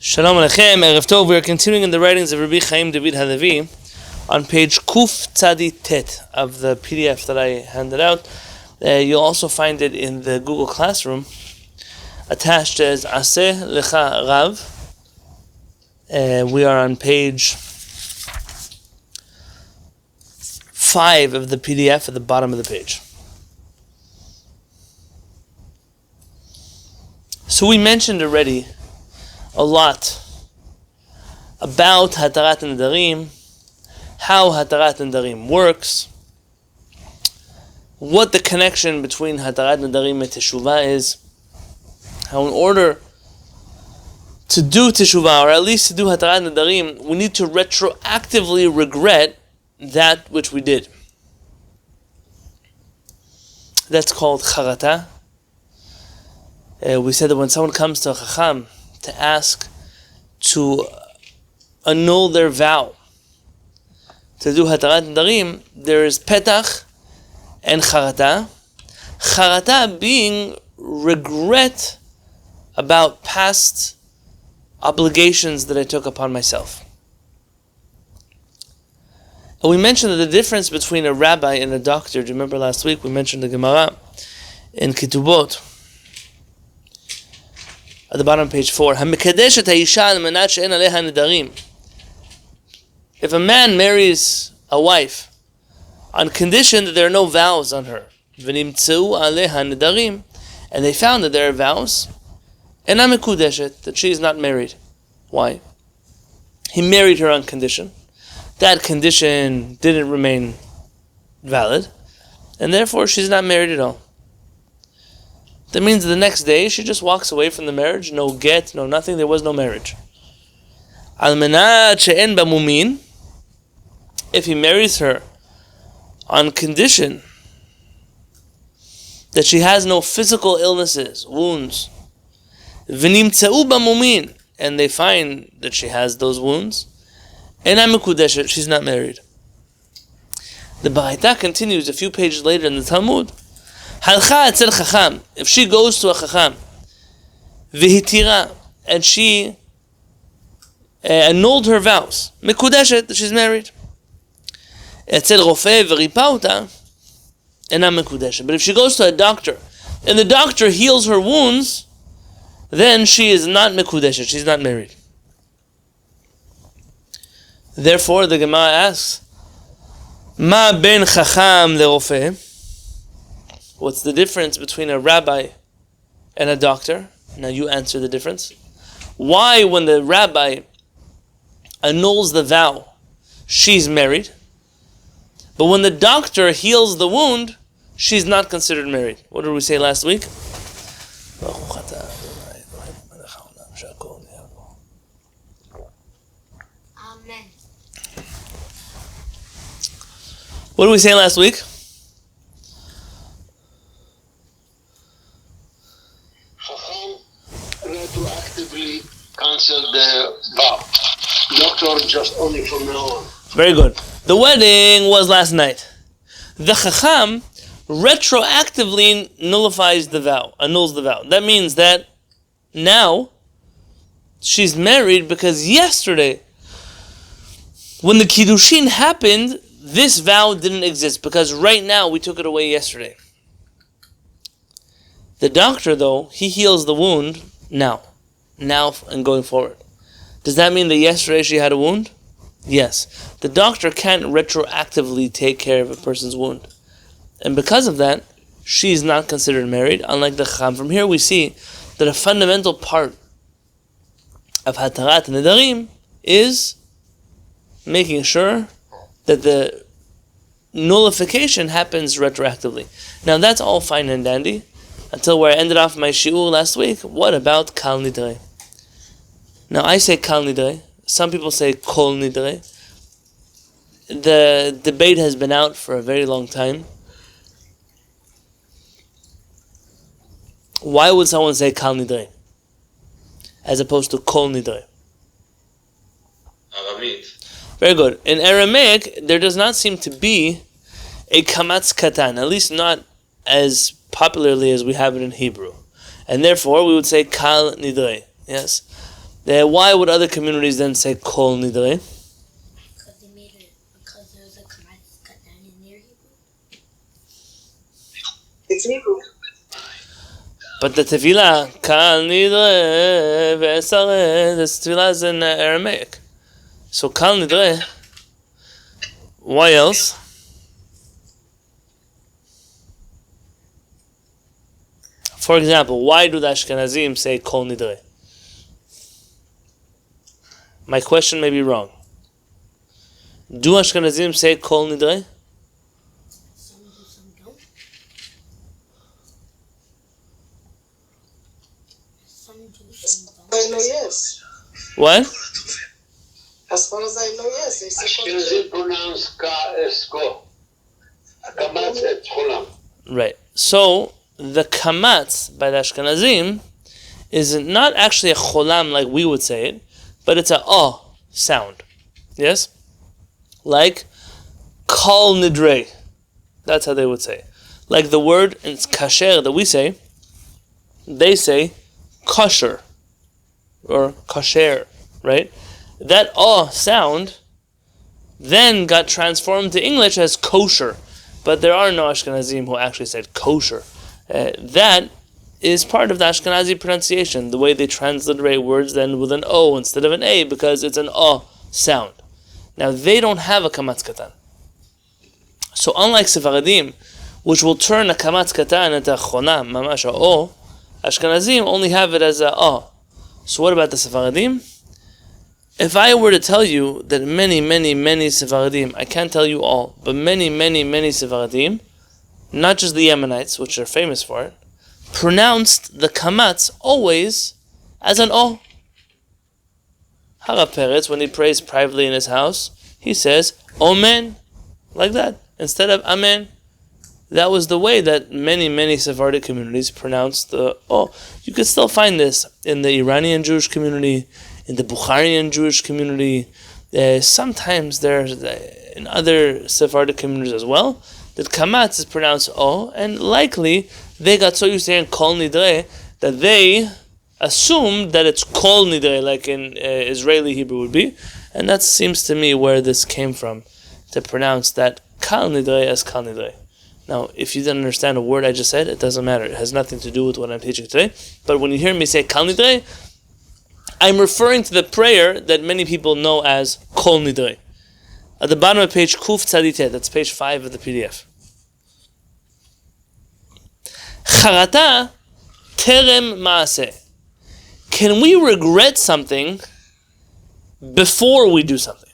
Shalom Aleichem, Erev Tov. We are continuing in the writings of Rabbi Chaim David Halevy on page Kuf Tzadi Tet of the PDF that I handed out. You'll also find it in the Google Classroom attached as Aseh Lecha Rav. We are on page 5 of the PDF at the bottom of the page. So we mentioned already a lot about Hatarat Nedarim, how Hatarat Nedarim works, what the connection between Hatarat Nedarim and Teshuvah is, how in order to do Teshuvah, or at least to do Hatarat Nedarim, we need to retroactively regret that which we did. That's called Charata. We said that when someone comes to a Chacham to ask to annul their vow to do Hatarat Nedarim, there is Petach and Charata. Charata being regret about past obligations that I took upon myself. And we mentioned that the difference between a rabbi and a doctor, do you remember last week we mentioned the Gemara in Ketubot, at the bottom of page 4. If a man marries a wife on condition that there are no vows on her, and they found that there are vows, that she is not married. Why? He married her on condition. That condition didn't remain valid, and therefore she's not married at all. That means the next day she just walks away from the marriage, no get, no nothing, there was no marriage. If he marries her on condition that she has no physical illnesses, wounds, and they find that she has those wounds, she's not married. The Baraita continues a few pages later in the Talmud. If she goes to a Chacham, v'hitira, and she annulled her vows, mekudeshet, that she's married. Etzel rofeh v'ripauta, ena mekudeshet. But if she goes to a doctor, and the doctor heals her wounds, then she is not mekudeshet, she's not married. Therefore, the Gemara asks, ma ben chacham lerofeh? What's the difference between a rabbi and a doctor? Now you answer the difference. Why, when the rabbi annuls the vow, she's married, but when the doctor heals the wound, she's not considered married? What did we say last week? Amen. What did we say last week? Retroactively cancel the vow. Doctor just only from now on. Very good. The wedding was last night. The Chacham retroactively nullifies the vow, annuls the vow. That means that now she's married because yesterday, when the Kiddushin happened, this vow didn't exist because right now we took it away yesterday. The doctor, though, he heals the wound now and going forward. Does that mean that yesterday she had a wound? Yes. The doctor can't retroactively take care of a person's wound. And because of that, she's not considered married, unlike the Chacham. From here we see that a fundamental part of Hatarat Nedarim is making sure that the nullification happens retroactively. Now that's all fine and dandy, until where I ended off my shiur last week. What about Kal Nidre? Now I say Kal Nidre. Some people say Kol Nidre. The debate has been out for a very long time. Why would someone say Kal Nidre as opposed to Kol Nidre? Aramaic. Very good. In Aramaic, there does not seem to be a kamatz katan, at least not as popularly as we have it in Hebrew. And therefore, we would say Kal Nidre. Yes? Why would other communities then say Kol Nidre? Because there's a kamatz katan in their Hebrew. It's Hebrew. But the tefillah, Kal Nidre Ve'esare, this tefillah is in Aramaic. So Kal Nidre, why else? For example, why do the Ashkenazim say Kol Nidre? My question may be wrong. Do Ashkenazim say Kol Nidre? Some do, some don't. Some do, some don't. I know yes. What? As far as I know, yes. They say Ashkenazim pronounce ka as ko. Kamatz et cholam. Right. So, the kamatz by the Ashkenazim is not actually a cholam like we would say it, but it's a sound. Yes? Like kol nidre. That's how they would say. Like the word in kasher that we say, they say kosher or kasher, right? That sound then got transformed to English as kosher. But there are no Ashkenazim who actually said kosher. That is part of the Ashkenazi pronunciation, the way they transliterate words then with an O instead of an A, because it's an sound. Now, they don't have a kamatz katan. So unlike Sephardim, which will turn a kamatz katan into a chonam, mamash a O, Ashkenazim only have it as a So what about the Sephardim? If I were to tell you that many, many, many Sephardim, I can't tell you all, but many, many, many Sephardim, not just the Yemenites, which are famous for it, pronounced the kamatz always as an O. Harav Peretz, when he prays privately in his house, he says, Omen, like that, instead of Amen. That was the way that many, many Sephardic communities pronounced the O. You could still find this in the Iranian Jewish community, in the Bukharian Jewish community. Sometimes there's in other Sephardic communities as well, that kamatz is pronounced O, and likely they got so used to hearing Kol Nidre that they assumed that it's Kol Nidre, like in Israeli Hebrew would be, and that seems to me where this came from, to pronounce that Kal Nidre as Kal Nidre. Now, if you didn't understand a word I just said, it doesn't matter. It has nothing to do with what I'm teaching today. But when you hear me say Kal Nidre, I'm referring to the prayer that many people know as Kol Nidre. At the bottom of page Kuf Tzaditet, that's page 5 of the PDF. Charata terem maaseh. Can we regret something before we do something?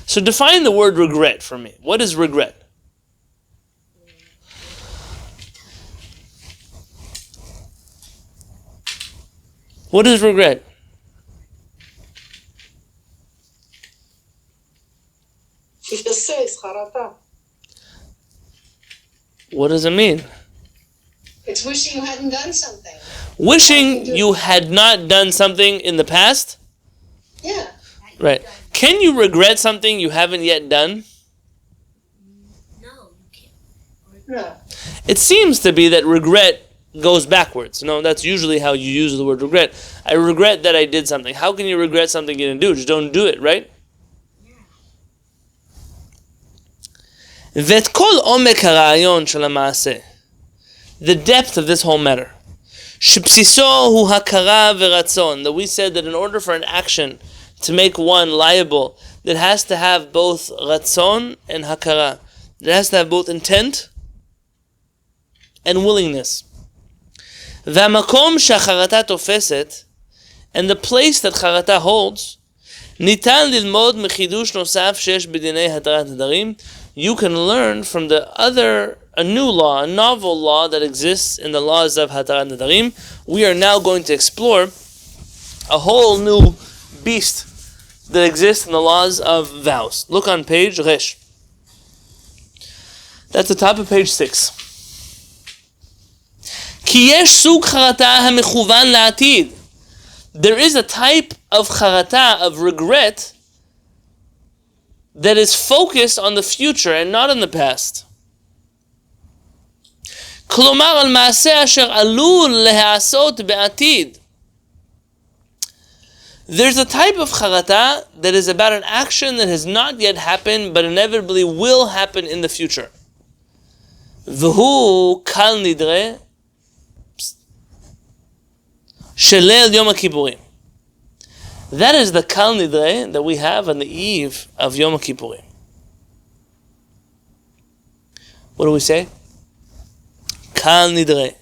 So define the word regret for me. What is regret? What is regret? It's charata. What does it mean? It's wishing you hadn't done something. Wishing you had not done something in the past? Yeah. Right. Can you regret something you haven't yet done? No, you can't. No. It seems to be that regret goes backwards. No, that's usually how you use the word regret. I regret that I did something. How can you regret something you didn't do? Just don't do it, right? ואת כל עומק הרעיון של המעשה, the depth of this whole matter, שבסיסו הוא הכרה ורצון, that we said that in order for an action to make one liable, that has to have both ratzon and hakara. It has to have both intent and willingness. והמקום שהחרטה תופסת, and the place that חרטה holds, ניתן ללמוד מחידוש נוסף שיש בדיני התרת נדרים. You can learn from a new law, a novel law that exists in the laws of Hatarat Nadarim. We are now going to explore a whole new beast that exists in the laws of vows. Look on page Resh. That's the top of page 6. כי יש סוג חרטה המכוון לעתיד. There is a type of charata, of regret, that is focused on the future and not on the past. כלומר, על מעשה אשר עלול להיעשות בעתיד. There's a type of charata that is about an action that has not yet happened, but inevitably will happen in the future. V'hu kal nidre shelel Yom HaKippurim. That is the kal nidre that we have on the eve of Yom HaKippurim. What do we say? Kal nidre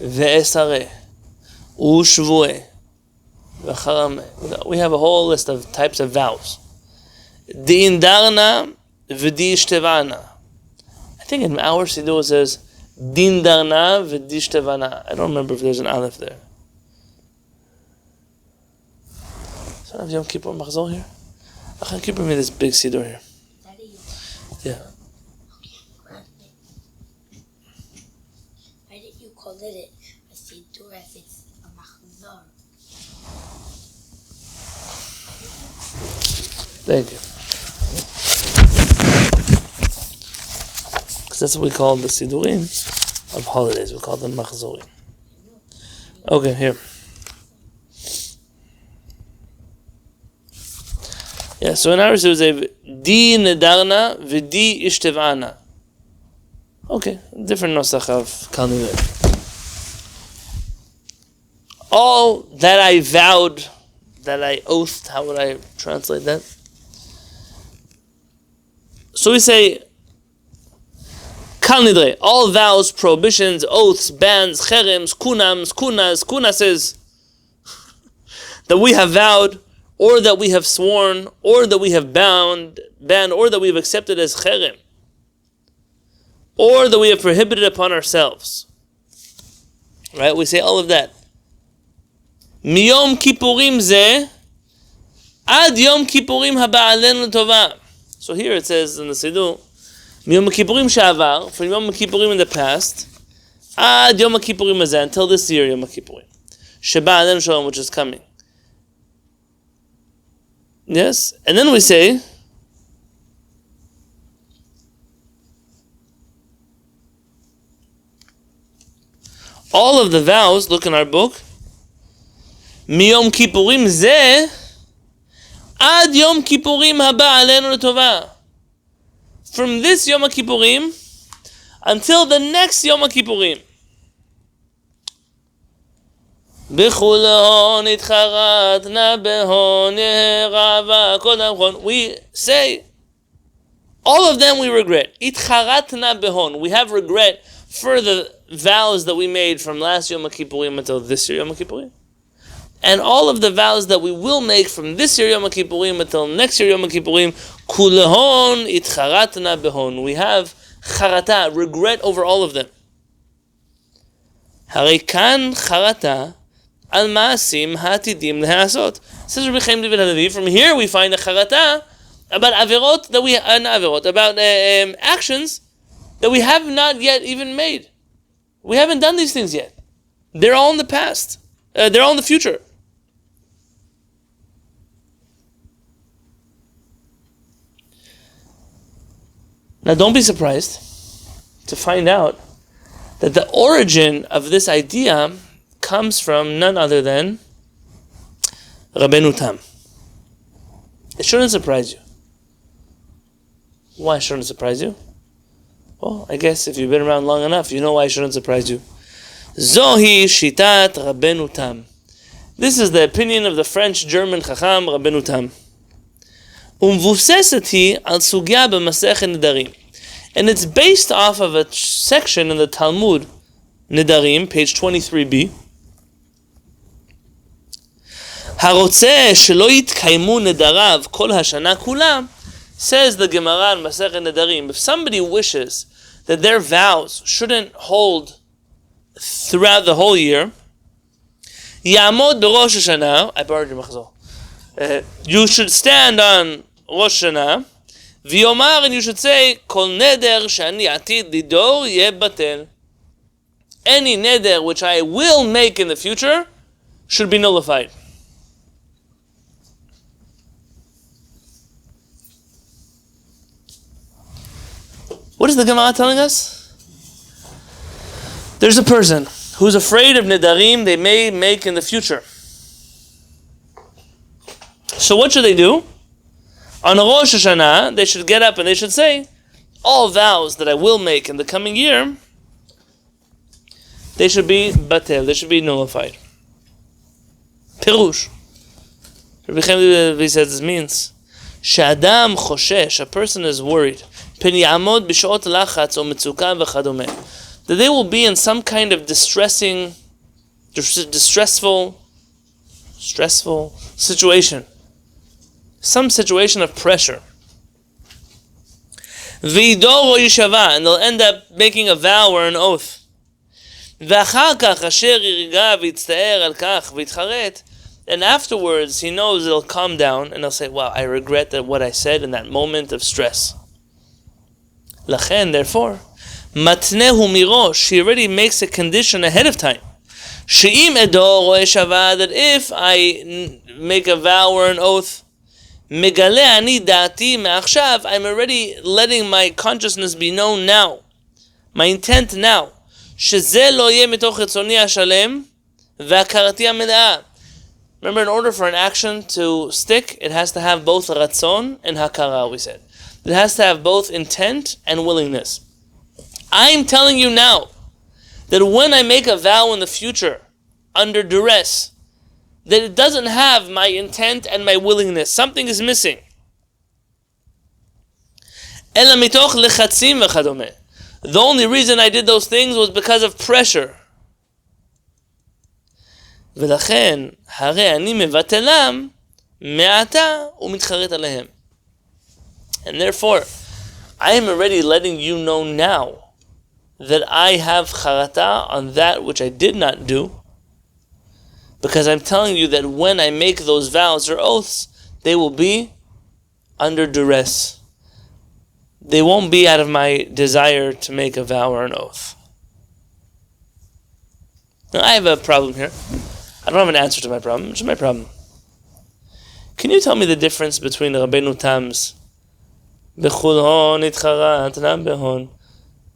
ve'esare u'shvueh. We have a whole list of types of vows. Dindarna v'dishtevana. I think in our Siddur it says Dindarna v'dishtevana. I don't remember if there's an aleph there. So I have Yom Kippur Machzor here. Yom Kippur made this big Siddur here. Yeah. Why did you call it a Siddur if it's a Machzor? Thank you. Because that's what we call the Siddurim of holidays. We call them Machzorim. Okay, here. Yeah, so in ours it was a Di Nedarna V'Di Ishtevana. Okay, different nosach of Kal Nidre. All that I vowed, that I oathed, how would I translate that? So we say, Kal Nidre, all vows, prohibitions, oaths, bans, cherems, kunams, kunas, kunases, that we have vowed, or that we have sworn, or that we have banned, or that we have accepted as cherem, or that we have prohibited upon ourselves. Right? We say all of that. Miyom Kippurim zeh ad Yom Kippurim haba alenu tova. So here it says in the Siddur, Miyom Kippurim shavar, from Yom Kippurim in the past, ad Yom Kippurim hazeh, until this year Yom Kippurim, sheba alenu shalom, which is coming. Yes, and then we say, all of the vows, look in our book, Miyom Kippurim zeh ad Yom Kippurim haba alenu l'tova. From this Yom Kippurim until the next Yom Kippurim. B'chulon itcharatna behon yeherava kodam. We say, all of them we regret. Itcharatna behon. We have regret for the vows that we made from last Yom Kippurim until this year Yom Kippurim. And all of the vows that we will make from this year Yom Kippurim until next year Yom Kippurim, kulehon itcharatna behon. We have charata, regret over all of them. Harei kan charata al ma'asim ha'atidim le'asot. Says Rabbi Chaim Halevy. From here we find a charata about averot that we about actions that we have not yet even made. We haven't done these things yet. They're all in the past. They're all in the future. Now don't be surprised to find out that the origin of this idea comes from none other than Rabbeinu Tam. It shouldn't surprise you. Why shouldn't it surprise you? Well, I guess if you've been around long enough, you know why it shouldn't surprise you. Zohi shitat Rabbeinu Tam. This is the opinion of the French-German Chacham Rabbeinu Tam. Umvusesat hi al sugya b'masechet Nedarim. And it's based off of a section in the Talmud, Nedarim, page 23b. Harotzeh shelo yitkaimu nedarav kol hashana kula, says the Gemara in Masechet Nedarim. If somebody wishes that their vows shouldn't hold throughout the whole year, Ya'amod b'Rosh Hashanah. I borrowed your machzor. You should stand on Rosh Hashanah, v'yomar, and you should say, Kol neder shani atid lidor yeh batel. Any neder which I will make in the future should be nullified. What is the Gemara telling us? There's a person who's afraid of nedarim they may make in the future. So what should they do? On Rosh Hashanah, they should get up and they should say, all vows that I will make in the coming year, they should be batel, they should be nullified. Pirush. Rabbi Chaim says this means, Sh'adam choshesh, a person is worried, pen ya'amod b'sh'ot lachatz o metzuka v'chadomeh, that they will be in some kind of stressful situation. Some situation of pressure. V'idor yishava, and they'll end up making a vow or an oath. V'achar kach asher yiriga v'yitzta'er al kach v'yitcharet, and afterwards he knows it'll calm down and he'll say, wow, I regret that what I said in that moment of stress. Lachen, therefore, matnehu mirosh, he already makes a condition ahead of time. She'im edor ro'eh shava, that if I make a vow or an oath, megale ani da'ati me'achshav, I'm already letting my consciousness be known now, my intent now. Sheze lo yeh mitoch retzoni hashalem ve'akarati ha'mele'ah. Remember, in order for an action to stick, it has to have both ratzon and hakara, we said. It has to have both intent and willingness. I'm telling you now that when I make a vow in the future, under duress, that it doesn't have my intent and my willingness. Something is missing. The only reason I did those things was because of pressure. And therefore, I am already letting you know now that I have charata on that which I did not do, because I'm telling you that when I make those vows or oaths, they will be under duress. They won't be out of my desire to make a vow or an oath. Now, I have a problem here. I don't have an answer to my problem. Which is my problem? Can you tell me the difference between Rabbeinu Tam's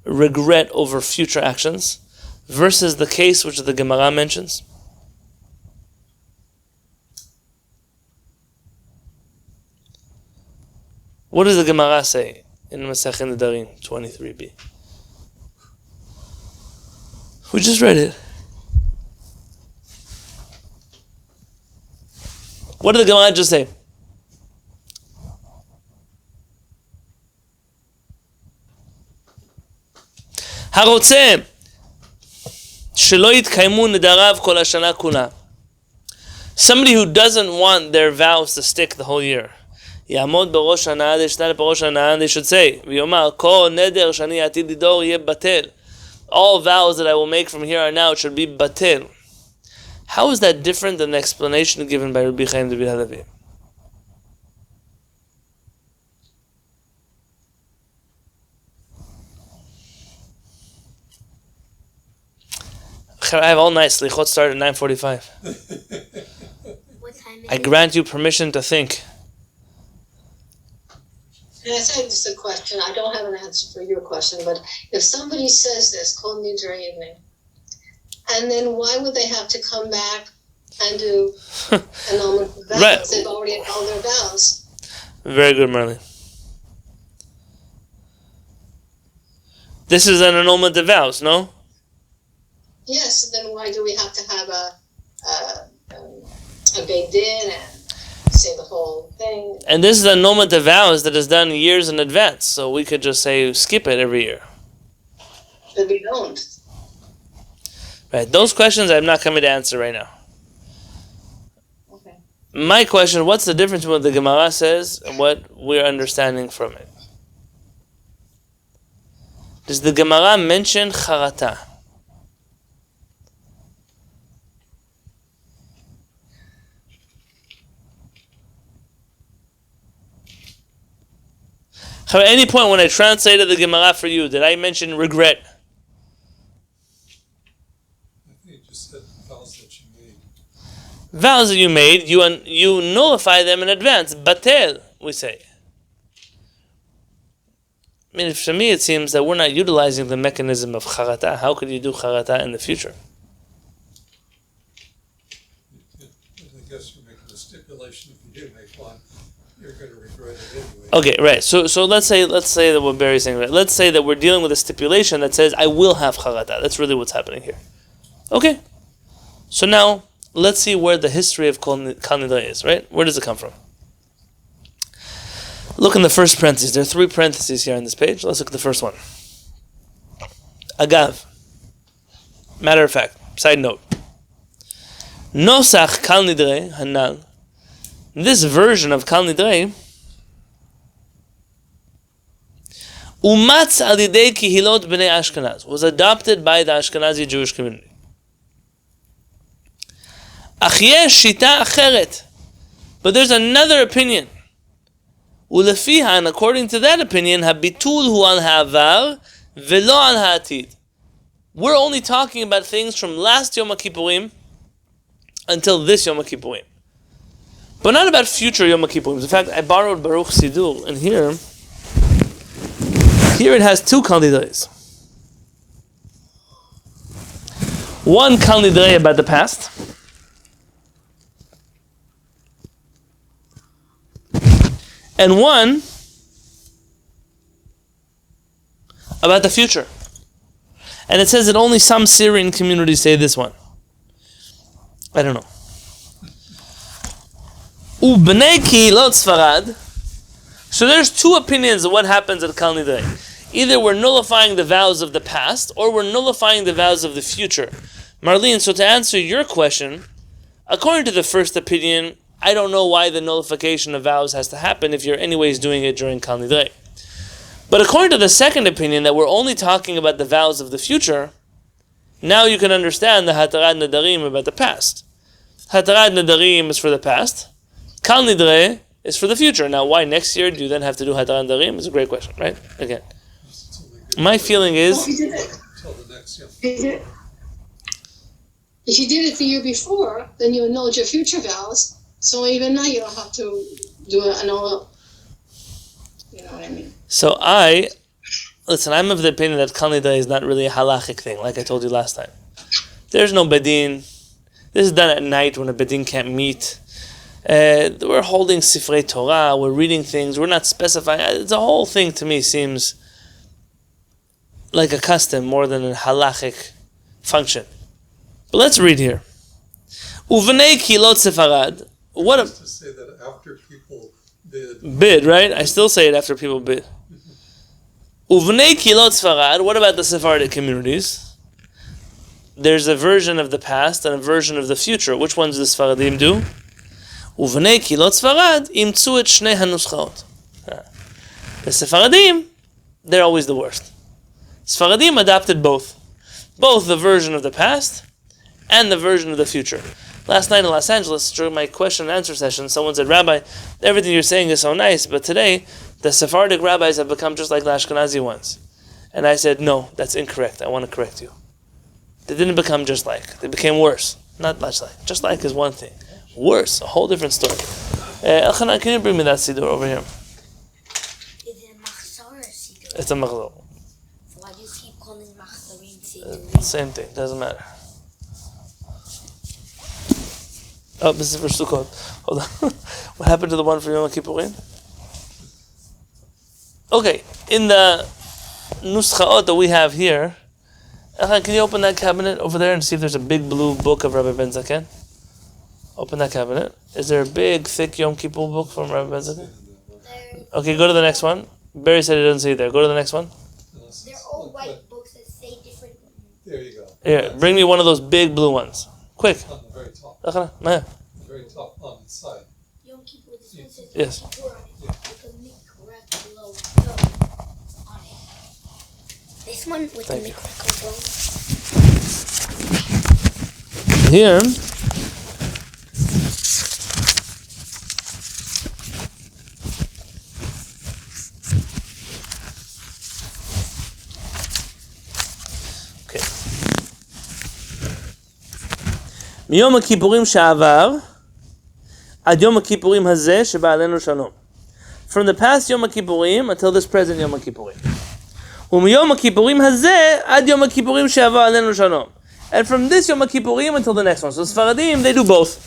regret over future actions versus the case which the Gemara mentions? What does the Gemara say in Masechet Nedarim 23b? We just read it. What did the Gemara just say? הרוצה שלא יתקיימו נדריו כל השנה כולה. Somebody who doesn't want their vows to stick the whole year. יעמוד בראש שנה, they stand בראש שנה, they should say, ויאמר, כל נדר שאני עתיד לדור יהיה בטל. All vows that I will make from here on out should be batel. How is that different than the explanation given by Rabbi Chaim David Halevy? I have all night. Slichot start at 9:45. What time is I it? grant you permission to think. And I said this is a question. I don't have an answer for your question, but if somebody says this, call me during evening, and then why would they have to come back and do annulment of vows? Right. They've already annulled their vows. Very good, Merlin. This is an annulment of vows, no? Yes. Then why do we have to have a Beit Din and say the whole thing? And this is an annulment of vows that is done years in advance, so we could just say skip it every year. But we don't. Right, those questions I'm not coming to answer right now. Okay. My question, what's the difference between what the Gemara says and what we're understanding from it? Does the Gemara mention charata? At any point when I translated the Gemara for you, did I mention regret? I think you just said vows that you made. Vows that you made, you nullify them in advance. Batel, we say. I mean, to me it seems that we're not utilizing the mechanism of charata. How could you do charata in the future? I guess you're making a stipulation stipulation, if you do make one, you're going to regret it anyway. Okay, right. So let's say that what Barry's saying, right? Let's say that we're dealing with a stipulation that says I will have charata. That's really what's happening here. Okay. So now let's see where the history of Kal Nidrei is, right? Where does it come from? Look in the first parentheses. There are 3 parentheses here on this page. Let's look at the first one. Agav. Matter of fact, side note. Nosach Kal Nidrei Hanal. This version of Kal Nidrei Umatz Alidei Kehilot Bnei Ashkenaz was adopted by the Ashkenazi Jewish community. Ach yesh shita acheret, but there's another opinion. Ulefiha, and according to that opinion, habitul hu al ha'avar velo al ha'atid. We're only talking about things from last Yom HaKippurim until this Yom HaKippurim, but not about future Yom HaKippurim. In fact, I borrowed Baruch Sidur, and here it has 2 Kal Nidreis. One Kal Nidrei about the past, and one about the future. And it says that only some Syrian communities say this one. I don't know. Ubnei Kehilot Sfarad. So there's 2 opinions of what happens at Kal Nidrei. Either we're nullifying the vows of the past, or we're nullifying the vows of the future. Marlene, so to answer your question, according to the first opinion, I don't know why the nullification of vows has to happen if you're anyways doing it during Kal Nidrei. But according to the second opinion, that we're only talking about the vows of the future, now you can understand the Hatarat Nadarim about the past. Hatarat Nadarim is for the past. Kal Nidrei is for the future. Now, why next year do you then have to do Hatarat Nadarim? Is a great question, right? Again, my feeling is... Until the next year. If you did it the year before, then you annulled your future vows. So even now you don't have to do an all. You know what I mean? So listen, I'm of the opinion that Kal Nidrei is not really a halachic thing, like I told you last time. There's no bedin. This is done at night when a bedin can't meet. We're holding Sifrei Torah, we're reading things, we're not specifying. The whole thing to me seems like a custom more than a halachic function. But let's read here. Uvnei Kehilot Sefarad. What To say that after people bid, right? I still say it after people bid. Uvnei Kehilot Sfarad. What about the Sephardic communities? There's a version of the past and a version of the future. Which ones do the Sfaradim do? Uvnei Kehilot Sfarad imtzu et shnei hanuschaot. The Sephardim, they're always the worst. Sfaradim adopted both the version of the past and the version of the future. Last night in Los Angeles, during my question and answer session, someone said, Rabbi, everything you're saying is so nice, but today, the Sephardic rabbis have become just like the Ashkenazi ones. And I said, no, that's incorrect. I want to correct you. They didn't become just like. They became worse. Not much like. Just like is one thing. Worse, a whole different story. Elchanan, can you bring me that siddur over here? Is it a machzor or a siddur? It's a machzor. So why do you keep calling machzorim siddur? Same thing, doesn't matter. Oh, this is for Sukkot. Hold on. What happened to the one for Yom Kippurim? Okay, in the Nuschaot that we have here, can you open that cabinet over there and see if there's a big blue book of Rabbi Ben Zaken? Open that cabinet. Is there a big, thick Yom Kippur book from Rabbi Ben Zaken? Okay, go to the next one. Barry said he doesn't see it there. Go to the next one. They're all white books that say different. There you go. Here, bring me one of those big blue ones. Quick. On the very top. Yeah. The very top on the side. Yom Kippur, this one says Yes. Yom Kippur on it. With the mikra below on it. This one with Thank the you. mikra below. Here, okay. מיום הכיפורים שעבר עד יום הכיפורים הזה שבא עלינו שלום. From the past Yom HaKippurim until this present Yom HaKippurim. ומיום הכיפורים הזה עד יום הכיפורים שעבר עלינו שלום. And from this Yom HaKippurim until the next one. So Sfaradim, they do both.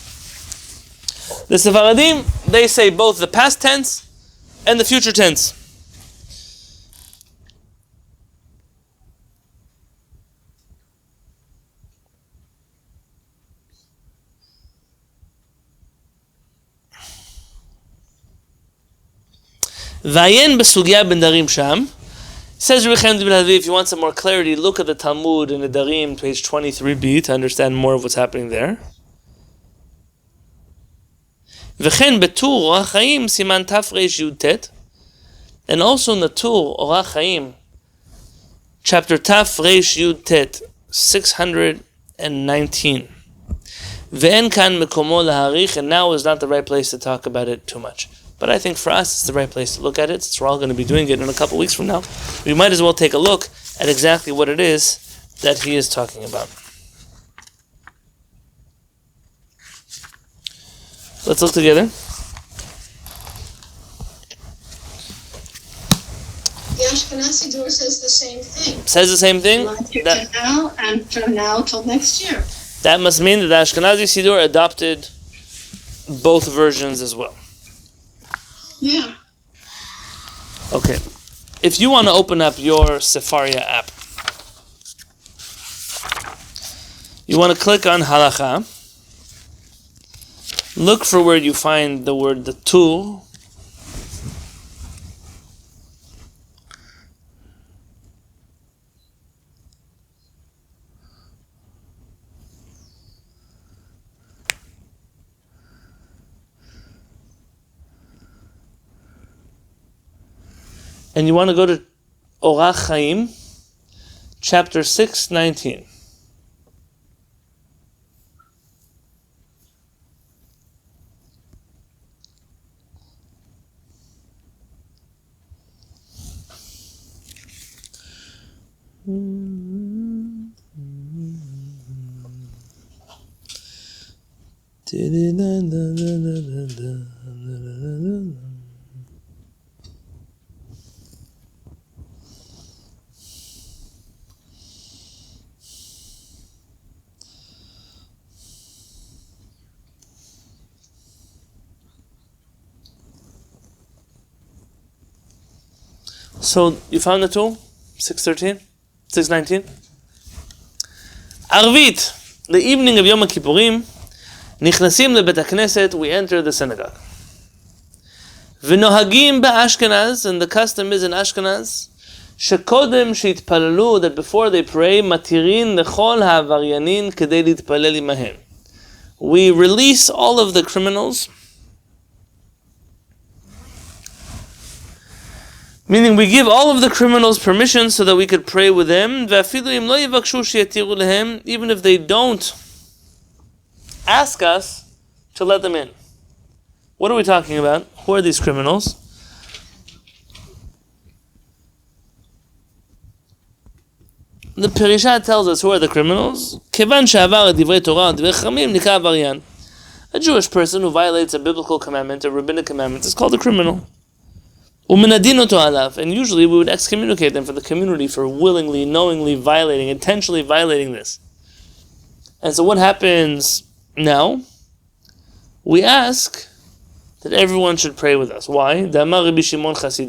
The Sephardim, they say both the past tense and the future tense. Vayen besugya ben darim sham. Says Rabbi Chaim, if you want some more clarity, look at the Talmud in the Darim, page 23b, to understand more of what's happening there. V'chen betur Orach Chaim siman taf reish yud tet, and also in the Tur Orach Chaim, chapter taf reish yud tet, 619. Ve'en kan mekomo laharich, and now is not the right place to talk about it too much. But I think for us, it's the right place to look at it, since we're all going to be doing it in a couple weeks from now. We might as well take a look at exactly what it is that he is talking about. Let's look together. The Ashkenazi door says the same thing. Says the same thing? That, now and from now till next year. That must mean that the Ashkenazi Siddur adopted both versions as well. Yeah. Okay. If you want to open up your Sefaria app, you want to click on Halacha. Look for where you find the word the Tur. And you want to go to Orach Chaim, chapter 619. So you found the tool? 613? 619? Arvit, the evening of Yom Kippurim, Nichnasim lebet HaKnesset, we enter the synagogue. V'nohagim be'Ashkenaz, and the custom is in Ashkenaz, shekodem sheitpalalu, that before they pray, matirin lechol ha'avaryanin kedei litpalel imahem. We release all of the criminals, meaning we give all of the criminals permission so that we could pray with them, even if they don't ask us to let them in. What are we talking about? Who are these criminals? The Perishat tells us who are the criminals. A Jewish person who violates a biblical commandment, a rabbinic commandment, is called a criminal. And usually we would excommunicate them for the community for willingly, knowingly violating, intentionally violating this. And so what happens now? We ask that everyone should pray with us. Why? Rabbi Shimon says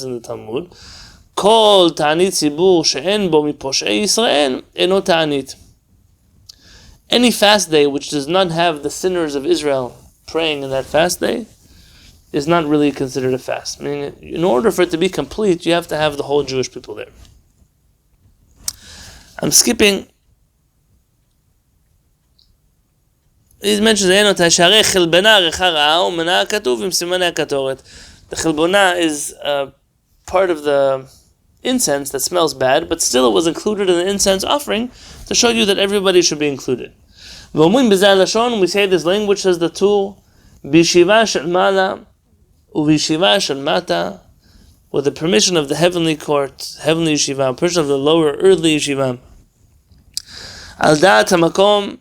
in the Talmud, Kol ta'anit tzibur she'en bo miposhei Yisrael eno ta'anit. Any fast day which does not have the sinners of Israel praying in that fast day is not really considered a fast. I mean, in order for it to be complete, you have to have the whole Jewish people there. I'm skipping. He mentions the chilbona is part of the incense that smells bad, but still it was included in the incense offering to show you that everybody should be included. We say this language says the two bishiva shel mala uvishiva shel mata, with the permission of the heavenly court, heavenly yeshiva, permission of the lower earthly yeshiva. Al da'at hamakom,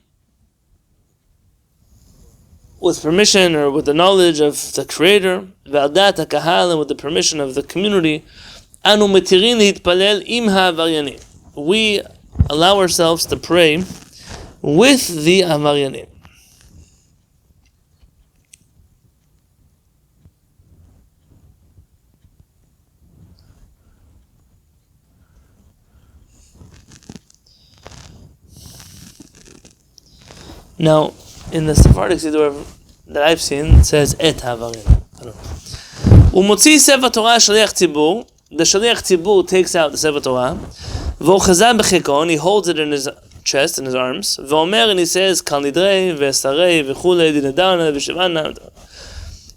with permission or with the knowledge of the Creator, ve'al da'at hakahal, and with the permission of the community. Anu metirin hitpalel im ha'avaryanim. We allow ourselves to pray with the avaryanim. Now, in the Sephardic Siddur that I've seen, it says et havarim. I don't know. Umotzi sefer Torah shaliach tzibur. The shaliach tzibur takes out the sefer Torah. V'ochazah b'chikon. He holds it in his chest, in his arms. V'omer, and he says kal nidrei v'esarei v'chulei dinadana v'shivana.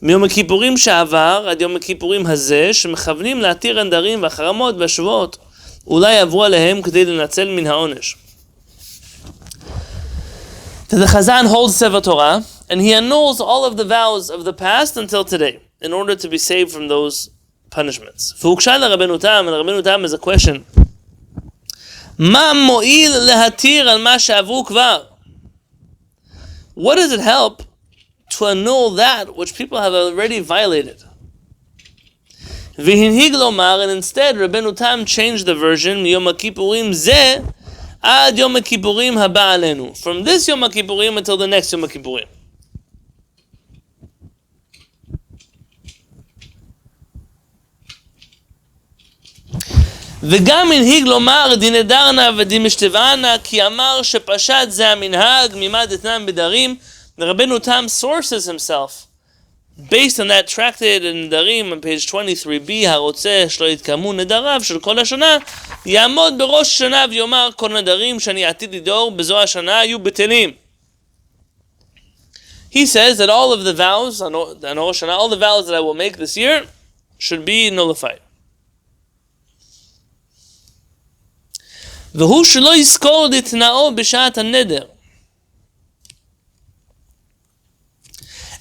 מיום הכיפורים שעבר עד יום הכיפורים הזה שמכוונים להתיר הנדרים והחרמות והשבועות אולי יעברו עליהם כדי לנצל מן העונש. The Chazan holds Sefer Torah and he annuls all of the vows of the past until today in order to be saved from those punishments. והוגשה לרבנו תם, and רבנו תם is a question. מה מועיל להתיר על מה שעברו כבר? What does it help to annul that which people have already violated? V'hinhig lomar, and instead Rabbeinu Tam changed the version Yom HaKippurim zeh ad Yom HaKippurim haba alenu, from this Yom HaKippurim until the next Yom HaKippurim. וגם הנהיג לומר דיני דרנה ודין משתבענה כי אמר שפשט זה המנהג מימד אתנם בדרים. The Rabbeinu Tam sources himself based on that tractate in Nedarim on page 23b, הרוצה שלא יתקיימו נדריו של כל השנה, יעמוד בראש השנה ויאמר כל נדרים שאני עתיד לדור בזו השנה יהיו בטלים. He says that all of the vows on Rosh Hashanah, all the vows that I will make this year should be nullified. והוא שלא יזכור להתנאו בשעת הנדר.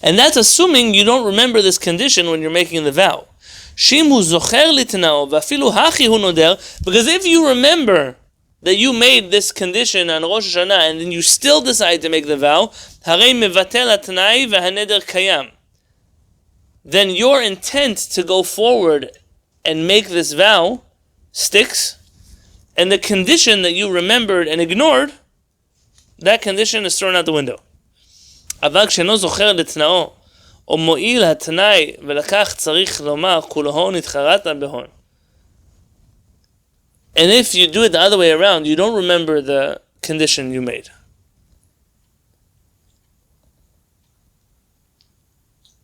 And that's assuming you don't remember this condition when you're making the vow. Shim hu zocher litnao vafilu hachi hu noder. Because if you remember that you made this condition on Rosh Hashanah and then you still decide to make the vow, harei mevatel atnai v'haneder kayam. Then your intent to go forward and make this vow sticks, and the condition that you remembered and ignored, that condition is thrown out the window. אבל כשאינו זוכר לתנאו, או מועיל התנאי, ולכך צריך לומר, כולו הון התחרטת בהון. And if you do it the other way around, you don't remember the condition you made.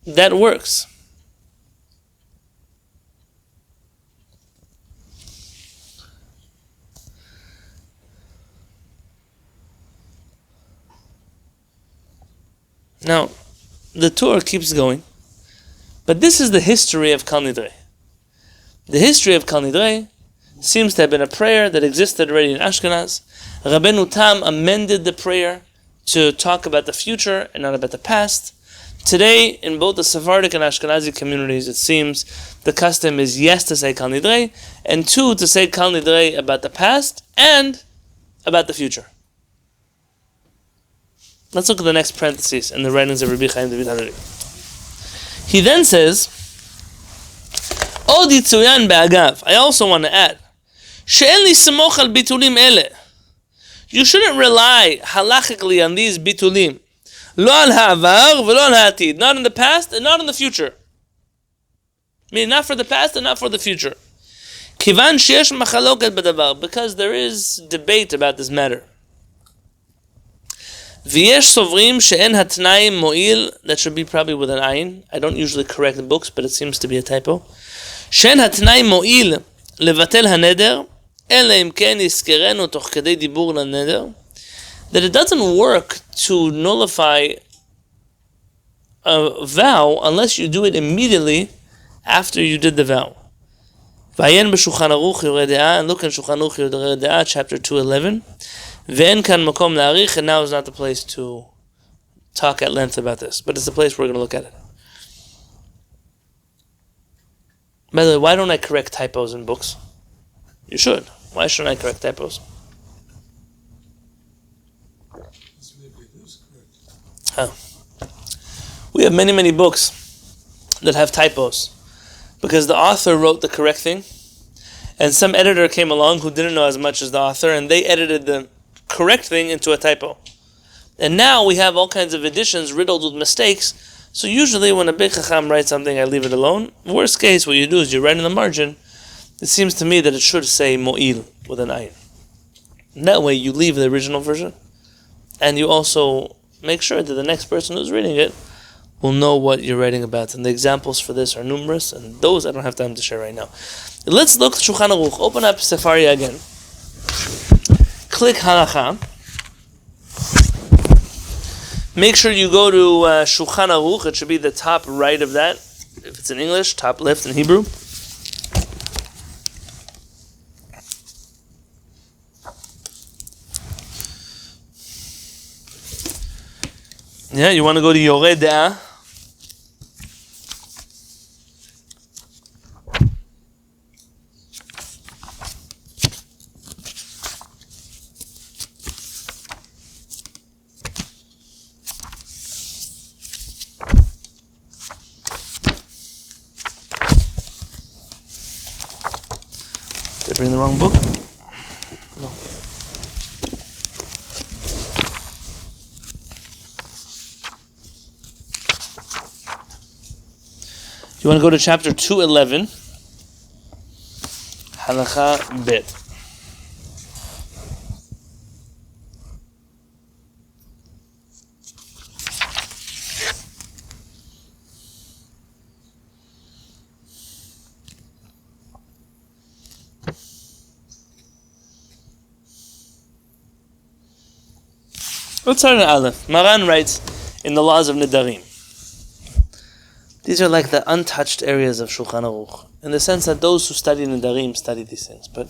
That works. Now, the tour keeps going, but this is the history of Kal Nidrei. The history of Kal Nidrei seems to have been a prayer that existed already in Ashkenaz. Rabbeinu Tam amended the prayer to talk about the future and not about the past. Today, in both the Sephardic and Ashkenazi communities, it seems the custom is yes to say Kal Nidrei, and two, to say Kal Nidrei about the past and about the future. Let's look at the next parentheses in the writings of Rabbi Chaim David Halevy. He then says, Od yitzuyan be'agav. I also want to add, she'en lismoch al bitulim ele. You shouldn't rely halachically on these bitulim. Lo al ha'avar v'lo al ha'atid. Not in the past and not in the future. Meaning not for the past and not for the future. Kivan sheyesh machaloket b'davar. Because there is debate about this matter. V'yesh sovrim she'en hatnai mo'il. That should be probably with an ayin. I don't usually correct the books, but it seems to be a typo. She'en hatnai mo'il levatel haneder, ela im ken yizkerenu toch kedei dibur laneder. That it doesn't work to nullify a vow unless you do it immediately after you did the vow. V'ayen b'Shulchan Aruch Yoreh De'ah, and look in Shulchan Aruch Yoreh De'ah, chapter 211. Ve'en kan makom la'arich, and now is not the place to talk at length about this, but it's the place we're going to look at it. By the way, why don't I correct typos in books? You should. Why shouldn't I correct typos? We have many, many books that have typos because the author wrote the correct thing and some editor came along who didn't know as much as the author and they edited the correct thing into a typo. And now we have all kinds of editions riddled with mistakes. So usually when a big chacham writes something, I leave it alone. Worst case, what you do is you write in the margin. It seems to me that it should say mo'il with an ayin. And that way you leave the original version and you also make sure that the next person who's reading it will know what you're writing about. And the examples for this are numerous, and those I don't have time to share right now. Let's look at Shulchan Aruch. Open up Safari again. Click Halacha. Make sure you go to Shulchan Aruch. It should be the top right of that. If it's in English, top left in Hebrew. Yeah, you want to go to Yoreh De'ah. Did I bring the wrong book? No. You want to go to chapter 211, Halacha Bet. Let's start at Aleph. Maran writes in the laws of Nedarim. These are like the untouched areas of Shulchan Aruch, in the sense that those who study Nedarim study these things. But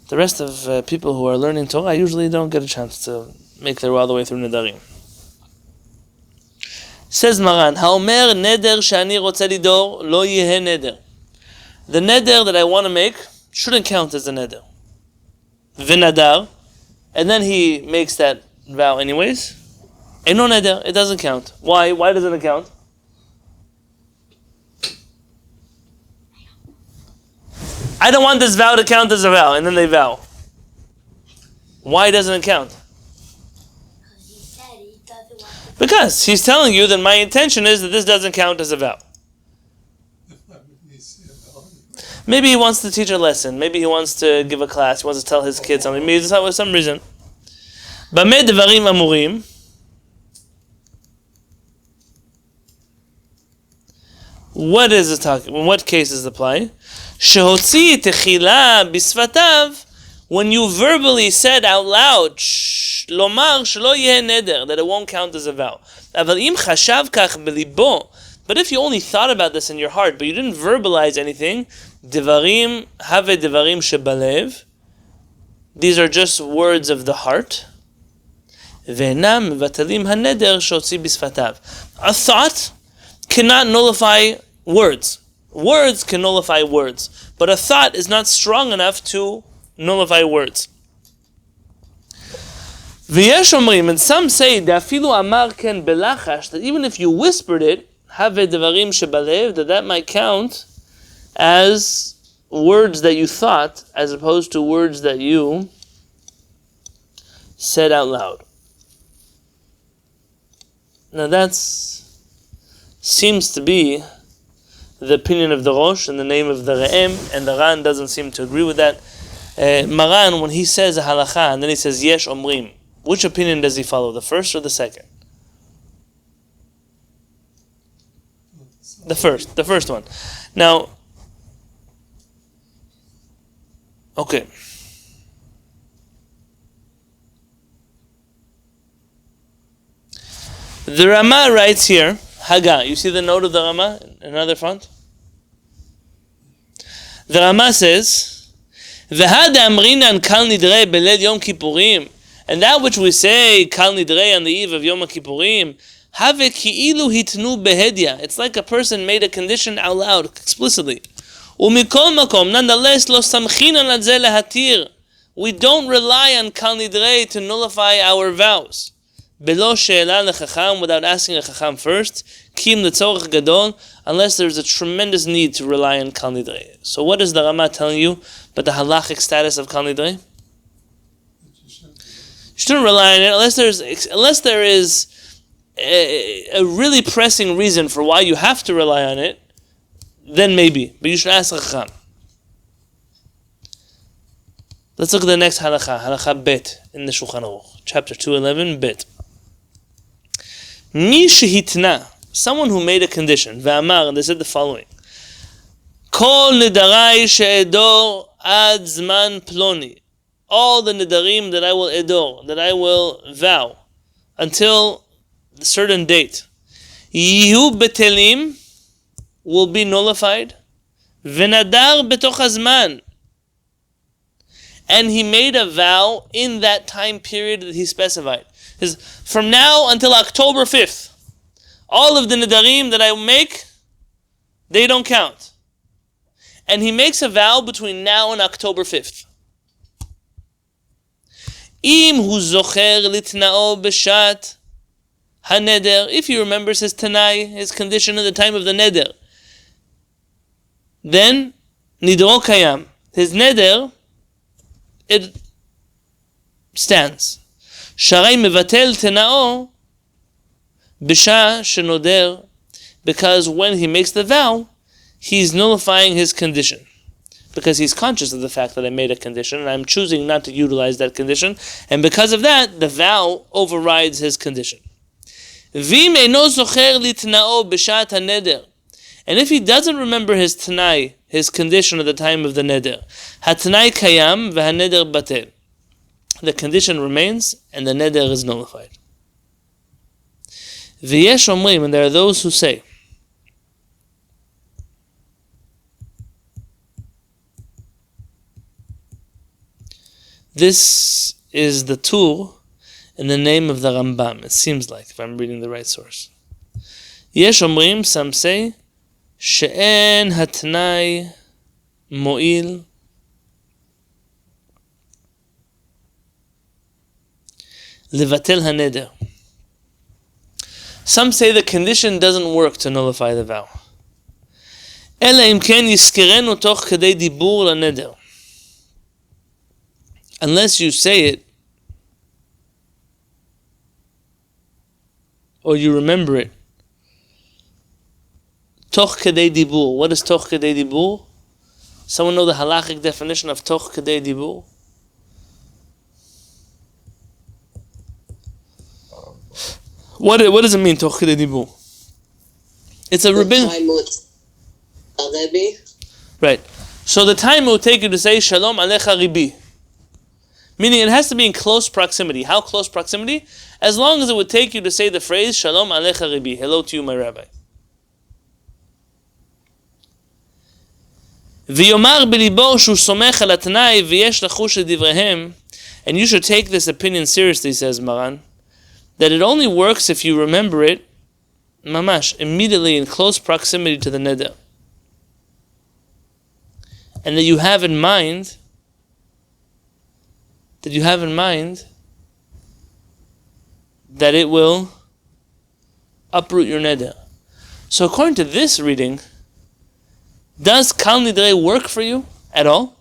the rest of people who are learning Torah usually don't get a chance to make their way all the way through Nedarim. Says Maran, Haomer neder shani rotze lidor lo yehe neder. The neder that I want to make shouldn't count as a neder. V'nadar, and then he makes that vow anyways. Eino neder, it doesn't count. Why? Why doesn't it count? I don't want this vow to count as a vow, and then they vow. Why doesn't it count? Because he said he doesn't want to. Because he's telling you that my intention is that this doesn't count as a vow. Maybe he wants to teach a lesson. Maybe he wants to give a class. He wants to tell his kids something. Maybe it's for some reason. Bameh devarim amurim. What is it talking? In what cases apply? Shehotzi techila bisvatav. When you verbally said out loud, lomar shelo yeh neder, that it won't count as a vow. Aval im chashav kach belibo. But if you only thought about this in your heart, but you didn't verbalize anything, devarim have devarim shebalev. These are just words of the heart. Ve'enam vatalim haneder shehotzi bisvatav. A thought cannot nullify words. Words can nullify words, but a thought is not strong enough to nullify words. V'yesh omrim, and some say dafilu amar ken belachash, that even if you whispered it, have devarim shebalev, that might count as words that you thought, as opposed to words that you said out loud. Now that seems to be the opinion of the Rosh and the name of the Re'em, and the Ran doesn't seem to agree with that. Maran, when he says a halacha and then he says yesh omrim, which opinion does he follow, the first or the second? The first one. Now, okay. The Rama writes here, Haga. You see the note of the Rama in another font? The Rama says, V'had amrinan kal nidrei beled Yom Kippurim, and that which we say kal nidrei on the eve of Yom Kippurim, have ki'ilu hitnu behedya. It's like a person made a condition out loud, explicitly. Umikol makom, nonetheless, lo samchinan ladze lehatir. We don't rely on kal nidrei to nullify our vows. Belo she'ela lechacham, without asking a chacham first, kim letzorach gadol, unless there's a tremendous need to rely on kal nidrei. So what is the Rama telling you about the halachic status of kal nidrei? You shouldn't rely on it unless there is a really pressing reason for why you have to rely on it. Then maybe, but you should ask a chacham. Let's look at the next halacha, halacha bet in the Shulchan Aruch, chapter 211, bet. Mi shehitna, someone who made a condition, ve'amar, and they said the following: Kol nidarai she'edor ad zman ploni. All the nidarim that I will edor, that I will vow, until a certain date, yihu betelim, will be nullified. V'nadar betoch hazman, and he made a vow in that time period that he specified. From now until October 5th, all of the nidarim that I make, they don't count. And he makes a vow between now and October 5th. Im hu zocher litna'o b'shat haneder, if he remembers his tanai, his condition at the time of the neder, then nidro kayam, his neder, it stands. Sharai mevatel tena'o b'sha shenoder, because when he makes the vow, he's nullifying his condition. Because he's conscious of the fact that I made a condition and I'm choosing not to utilize that condition, and because of that, the vow overrides his condition. V'im eino zocher litna'o b'shat haneder, and if he doesn't remember his tanai, his condition at the time of the neder, hatanai kayam v'haneder batel, the condition remains and the neder is nullified. V'yesh omrim, and there are those who say, this is the tur in the name of the Rambam, it seems like, if I'm reading the right source. Yesh omrim, some say, she'en hatnai mo'il levatel haneder. Some say the condition doesn't work to nullify the vow. Ela im ken yizkerenu toch kedei dibur laneder, unless you say it or you remember it. Toch kedei dibur. What is toch kedei dibur? Someone know the halachic definition of toch kedei dibur? What does it mean, toch kedei dibur? It's a rabbin. Right. So the time it will take you to say Shalom Alecha Ribi, meaning it has to be in close proximity. How close proximity? As long as it would take you to say the phrase Shalom Alecha Ribi, hello to you, my rabbi. V'yomar b'libo shu somech al atnai v'yesh lachush edivrehem, and you should take this opinion seriously, says Maran, that it only works if you remember it, mamash, immediately in close proximity to the neder, and that you have in mind that it will uproot your neder. So according to this reading, does Kal Nidrei work for you at all?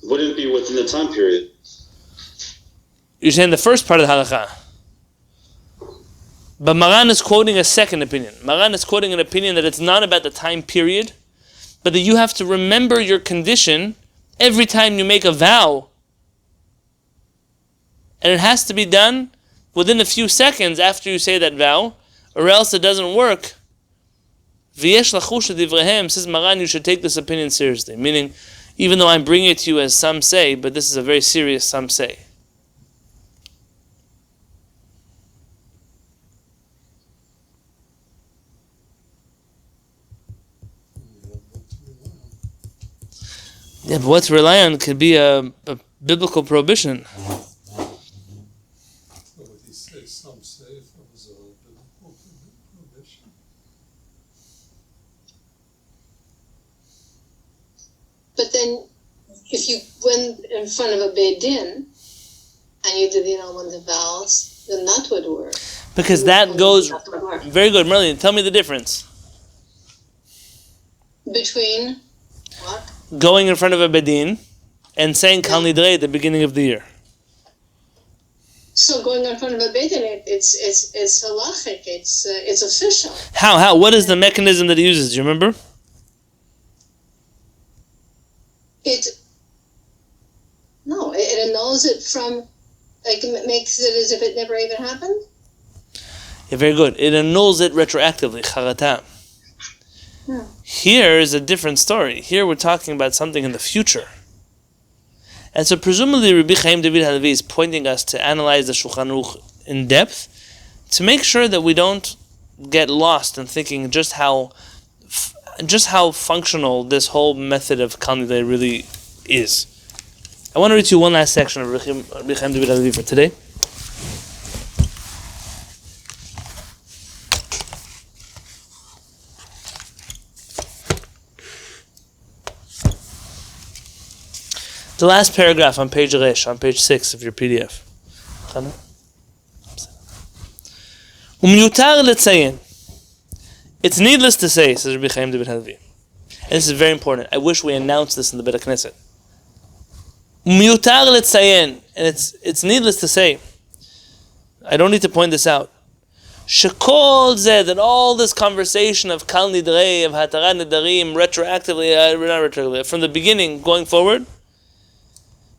Wouldn't be within the time period. You're saying the first part of the halakha. But Maran is quoting a second opinion. Maran is quoting an opinion that it's not about the time period, but that you have to remember your condition every time you make a vow. And it has to be done within a few seconds after you say that vow, or else it doesn't work. V'yesh lachush edivrehem, says Maran, you should take this opinion seriously. Meaning, even though I'm bringing it to you as some say, but this is a very serious some say. Yeah, but what to rely on could be a biblical prohibition. But what he says, some say it was a biblical prohibition. But then, if you went in front of a Beit Din and you did the annulment of vows, then that would work. Because that goes very good. Merlin, tell me the difference. Between what? Going in front of a bedin and saying Kal Nidrei at the beginning of the year. So going in front of a Beit Din, it's halachic, it's official. How? What is the mechanism that he uses? Do you remember? it annuls it from, like, it makes it as if it never even happened? Yeah, very good. It annuls it retroactively. Charata. Yeah. Here is a different story. Here we're talking about something in the future. And so presumably Rabbi Chaim David Halevy is pointing us to analyze the Shulchan Aruch in depth to make sure that we don't get lost in thinking just how functional this whole method of Kal Nidrei really is. I want to read to you one last section of Rabbi Chaim David Halevy for today. The last paragraph on page 6 of your PDF. It's needless to say, says Rabbi Chaim David Halevy, and this is very important. I wish we announced this in the Beit HaKnesset. And it's needless to say, I don't need to point this out, that all this conversation of Kal Nidrei, of Hatarat Nedarim, retroactively, from the beginning going forward,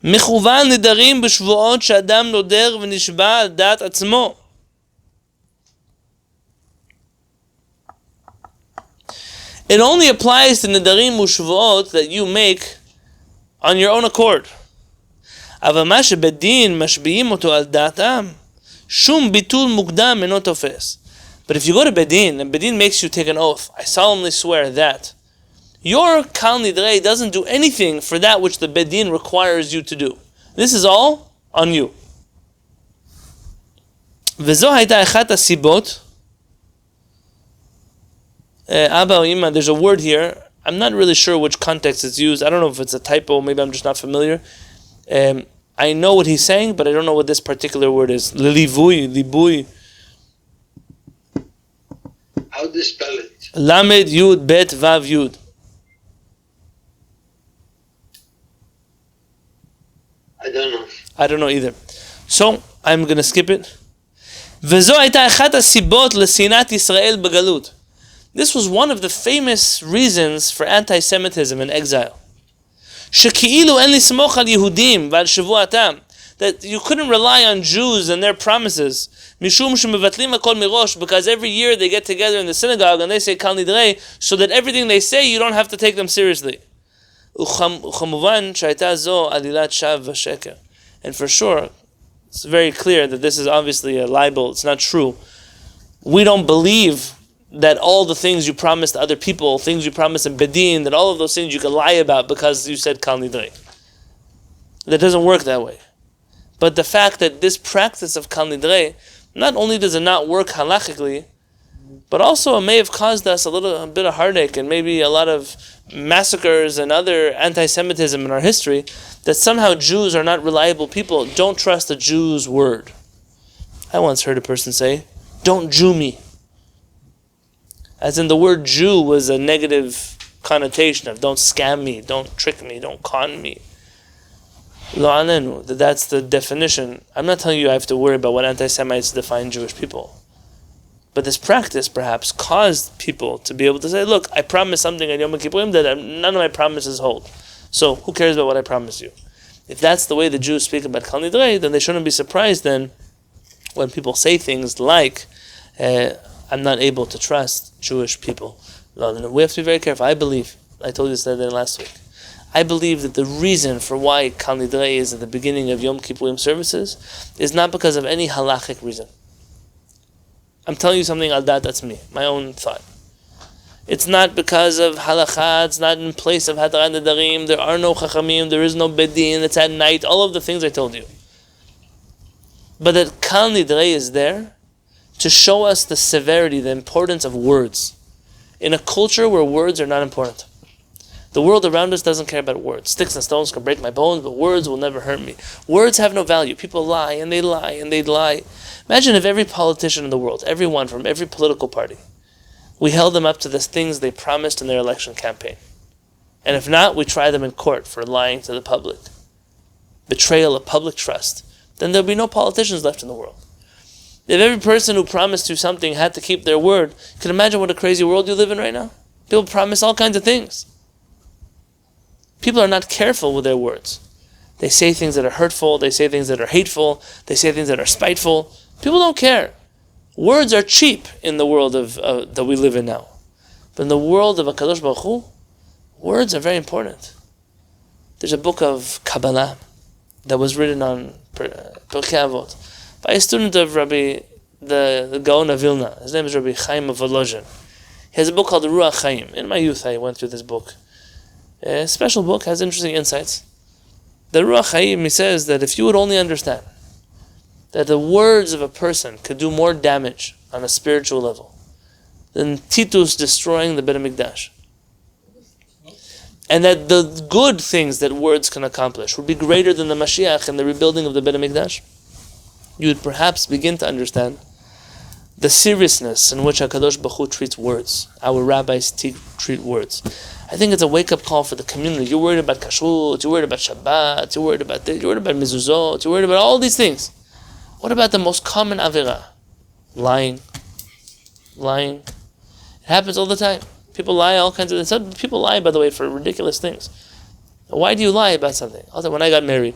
מכוון נדרים בשבועות שאדם נודר ונשבע על דעת עצמו. It only applies to נדרים ושבועות that you make on your own accord. אבל מה שבדין משביעים אותו על דעתם, שום ביטול מוקדם אינו תופס. But if you go to Bedin, and Bedin makes you take an oath, I solemnly swear that your Kal Nidrei doesn't do anything for that which the Bedin requires you to do. This is all on you. וזו הייתה אחת הסיבות. Abba or Ima, there's a word here. I'm not really sure which context it's used. I don't know if it's a typo, maybe I'm just not familiar. I know what he's saying, but I don't know what this particular word is. Libui. How do you spell it? Lamed Yud Bet Vav Yud. I don't know either. So, I'm going to skip it. וזו הייתה אחת הסיבות לשנאת ישראל בגלות. This was one of the famous reasons for anti-Semitism in exile. שכאילו אין לסמוך על יהודים ועל שבועתם. That you couldn't rely on Jews and their promises. משום שמבטלים הכל מראש, because every year they get together in the synagogue and they say Kal Nidrei, so that everything they say you don't have to take them seriously. וכמובן שהייתה זו עלילת שווא ושקר. And for sure, it's very clear that this is obviously a libel. It's not true. We don't believe that all the things you promised other people, things you promised in Bedin, that all of those things you can lie about because you said Kal Nidrei. That doesn't work that way. But the fact that this practice of Kal Nidrei, not only does it not work halachically, but also it may have caused us a bit of heartache and maybe a lot of massacres and other anti-Semitism in our history, that somehow Jews are not reliable people. Don't trust a Jew's word. I once heard a person say, don't Jew me. As in the word Jew was a negative connotation of don't scam me, don't trick me, don't con me. Lo alenu, that's the definition. I'm not telling you I have to worry about what anti-Semites define Jewish people. But this practice perhaps caused people to be able to say, look, I promised something at Yom Kippurim that none of my promises hold. So who cares about what I promised you? If that's the way the Jews speak about Kal Nidrei, then they shouldn't be surprised then when people say things like, I'm not able to trust Jewish people. We have to be very careful. I believe, I told you this last week, I believe that the reason for why Kal Nidrei is at the beginning of Yom Kippurim services is not because of any halachic reason. I'm telling you something al dat, that's me, my own thought. It's not because of halakha, it's not in place of hatarat nedarim, there are no chachamim, there is no bedin, it's at night, all of the things I told you. But that Kal Nidrei is there to show us the severity, the importance of words. In a culture where words are not important. The world around us doesn't care about words. Sticks and stones can break my bones, but words will never hurt me. Words have no value. People lie, and they lie, and they lie. Imagine if every politician in the world, everyone from every political party, we held them up to the things they promised in their election campaign. And if not, we try them in court for lying to the public. Betrayal of public trust. Then there'll be no politicians left in the world. If every person who promised you something had to keep their word, you can imagine what a crazy world you live in right now? People promise all kinds of things. People are not careful with their words. They say things that are hurtful, they say things that are hateful, they say things that are spiteful. People don't care. Words are cheap in the world of that we live in now. But in the world of HaKadosh Baruch Hu, words are very important. There's a book of Kabbalah that was written on Pirkei Avot by a student of the Gaon of Vilna. His name is Rabbi Chaim of Volozhin. He has a book called Ruach Chaim. In my youth, I went through this book. A special book, has interesting insights. The Ruach Chaim, he says that if you would only understand that the words of a person could do more damage on a spiritual level than Titus destroying the Beit HaMikdash, and that the good things that words can accomplish would be greater than the Mashiach and the rebuilding of the Beit HaMikdash, you would perhaps begin to understand the seriousness in which HaKadosh Baruch Hu treats words. Our rabbis treat words. I think it's a wake-up call for the community. You're worried about kashrut, you're worried about Shabbat, you're worried about this, you're worried about mezuzot, you're worried about all these things. What about the most common avera? Lying. Lying. It happens all the time. People lie all kinds of things. People lie, by the way, for ridiculous things. Why do you lie about something? Also, when I got married,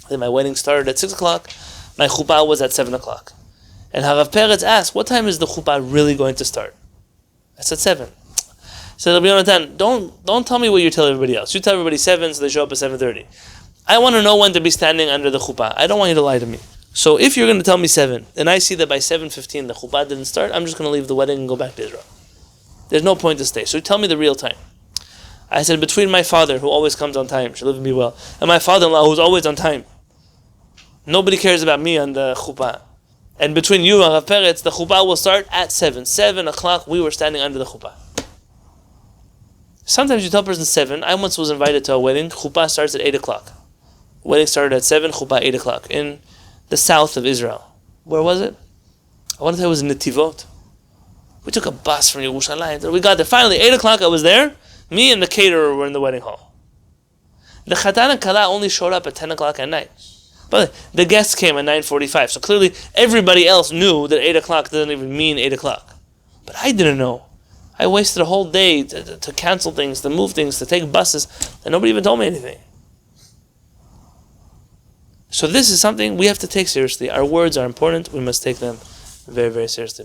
then my wedding started at 6 o'clock, my chuppah was at 7 o'clock. And Harav Peretz asked, what time is the chuppah really going to start? I said 7. He said, Rabbi Yonatan, don't tell me what you tell everybody else. You tell everybody 7, so they show up at 7:30. I want to know when to be standing under the chuppah. I don't want you to lie to me. So if you're going to tell me 7, and I see that by 7:15 the chuppah didn't start, I'm just going to leave the wedding and go back to Israel. There's no point to stay. So tell me the real time. I said, between my father, who always comes on time, should live and be well, and my father-in-law, who's always on time. Nobody cares about me on the chuppah. And between you and Rav Peretz, the chuppah will start at 7. 7 o'clock, we were standing under the chuppah. Sometimes you tell a person 7. I once was invited to a wedding. Chuppah starts at 8 o'clock. Wedding started at 7, chuppah 8 o'clock. In the south of Israel. Where was it? I want to say it was in Netivot. We took a bus from Yerushalayim. We got there. Finally, 8 o'clock I was there. Me and the caterer were in the wedding hall. The Chatan and Kala only showed up at 10 o'clock at night. But the guests came at 9:45. So clearly everybody else knew that 8 o'clock doesn't even mean 8 o'clock. But I didn't know. I wasted a whole day to cancel things, to move things, to take buses, and nobody even told me anything. So this is something we have to take seriously. Our words are important. We must take them very, very seriously.